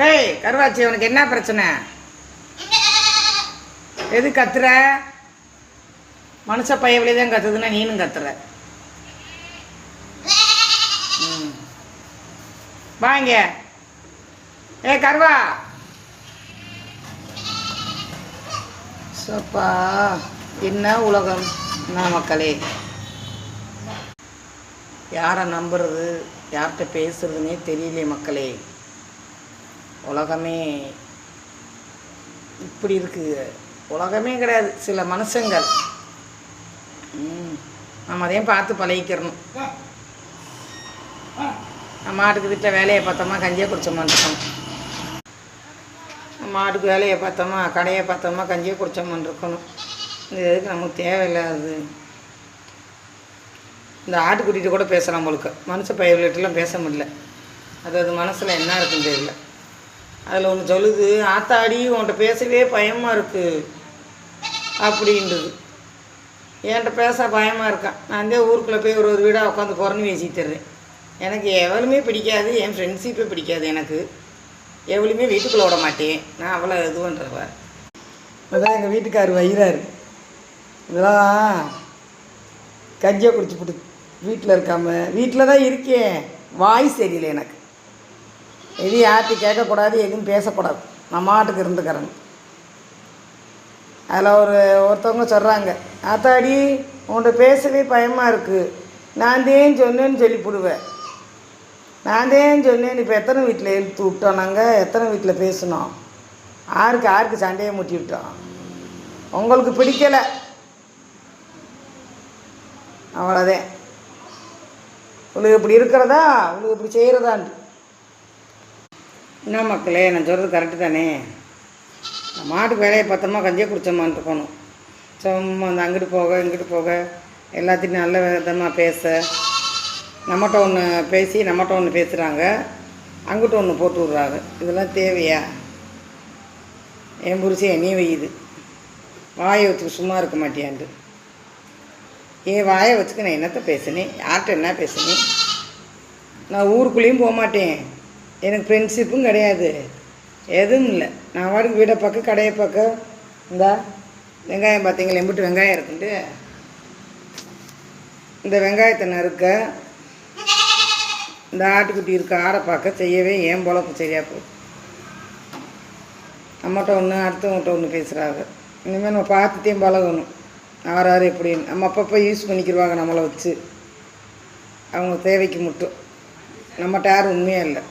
ஏய் கருவாச்சி, உனக்கு என்ன பிரச்சனை? எது கத்துற? மனுஷ பையவிலே தான் கத்துதுன்னா நீனும் கத்துற. வாங்க. ஏ கருவா, சப்பா என்ன உலகம் என்ன மக்களே. யாரை நம்புறது, யார்கிட்ட பேசுறதுன்னே தெரியலையே மக்களே. உலகமே இப்படி இருக்குது. உலகமே கிடையாது, சில மனுஷங்கள். நம்ம அதையும் பார்த்து பழகிக்கிறணும். நம்ம மாட்டுக்கு வீட்டில் வேலையை பார்த்தோமா கஞ்சியை குடிச்சோமான்னு இருக்கணும். நம்ம மாட்டுக்கு வேலையை பார்த்தோமா கடையை பார்த்தோமா கஞ்சியை குடிச்சோமான்னு இருக்கணும். இது எதுக்கு நமக்கு தேவையில்லாது. இந்த ஆட்டுக்குட்டிகிட்ட கூட பேசலாம் போலுக்க, மனுஷ பயிர்கிட்டலாம் பேச முடியல. அது மனசில் என்ன இருக்குன்னு தெரியல. அதில் ஒன்று சொல்லுது, ஆத்தாடி உன்கிட்ட பேசவே பயமாக இருக்குது அப்படின்றது. என்கிட்ட பேச பயமாக இருக்கான். நான் தான் ஊருக்குள்ளே போய் ஒரு வீடாக உட்காந்து குறன்னு பேசிட்டு தர்றேன். எனக்கு எவ்வளவுமே பிடிக்காது, என் ஃப்ரெண்ட்ஷிப்பே பிடிக்காது. எனக்கு எவ்வளவுமே வீட்டுக்குள்ளே விட மாட்டேன். நான் அவ்வளோ இது பண்ணுறவ. அதான் எங்கள் வீட்டுக்கார் வயிறாரு. இதெல்லாம் கஞ்சியை குடிச்சு போட்டு வீட்டில் இருக்காம, வீட்டில் தான் இருக்கேன். வாய் சரியில்லை எனக்கு. எதுவும் யார்கிட்டையும் கேட்கக்கூடாது, எதுவும் பேசக்கூடாது. நான் மாட்டுக்கு இருந்துக்கிறேன். அதில் ஒருத்தவங்க சொல்கிறாங்க, ஆத்தாடி உன்கிட்ட பேசவே பயமாக இருக்குது. நான் தான் சொன்னேன்னு சொல்லி போடுவேன். நான் தான் சொன்னேன். இப்போ எத்தனை வீட்டில் இழுத்து விட்டோம், நாங்கள் எத்தனை வீட்டில் பேசினோம், யாருக்கு சண்டையை முட்டி விட்டோம். உங்களுக்கு பிடிக்கலை, அவ்வளோதான். உங்களுக்கு இப்படி இருக்கிறதா, உங்களுக்கு இப்படி செய்கிறதான்ட்டு. என்ன மக்களே, நான் சொல்கிறது கரெக்டு தானே? மாட்டுக்கு வேலையை பார்த்தோமா கஞ்சியை குடித்தோமான்னு இருக்கணும். சும்மா அந்த அங்கிட்டு போக இங்கிட்டு போக எல்லாத்தையும் நல்ல விதமாக பேச, நம்மகிட்ட ஒன்று பேசி நம்மகிட்ட ஒன்று பேசுகிறாங்க, அங்கிட்ட ஒன்று போட்டு விட்றாங்க. இதெல்லாம் தேவையா? என் புருஷன் என்னையும் வையுது, வாயை வச்சுக்க சும்மா இருக்க மாட்டியான்ட்டு. என் வாயை வச்சுக்க நான் என்னத்தை பேசினேன், யார்கிட்ட என்ன பேசினேன்? நான் ஊருக்குள்ளேயும் போக மாட்டேன், எனக்கு ஃப்ரெண்ட்ஷிப்பும் கிடையாது, எதுவும் இல்லை. நான் வாடகைக்கு வீடை பார்க்க கடையை பார்க்க. இந்த வெங்காயம் பார்த்தீங்களா, எம்பிட்டு வெங்காயம் இருக்குன்ட்டு இந்த வெங்காயத்தை நறுக்க, இந்த ஆட்டுக்குட்டி இருக்க ஆடை பார்க்க செய்யவே ஏன் பொழப்பு சரியாக போகுது. நம்மகிட்ட ஒன்று அடுத்தவங்கள்ட்ட ஒன்று பேசுகிறாங்க. இனிமேல் நம்ம பார்த்துட்டையும் பழகணும். யார் எப்படின்னு நம்ம அப்பப்போ யூஸ் பண்ணிக்கிடுவாங்க நம்மளை வச்சு, அவங்க தேவைக்கு மட்டும். நம்மகிட்ட யாரும் உண்மையாக இல்லை.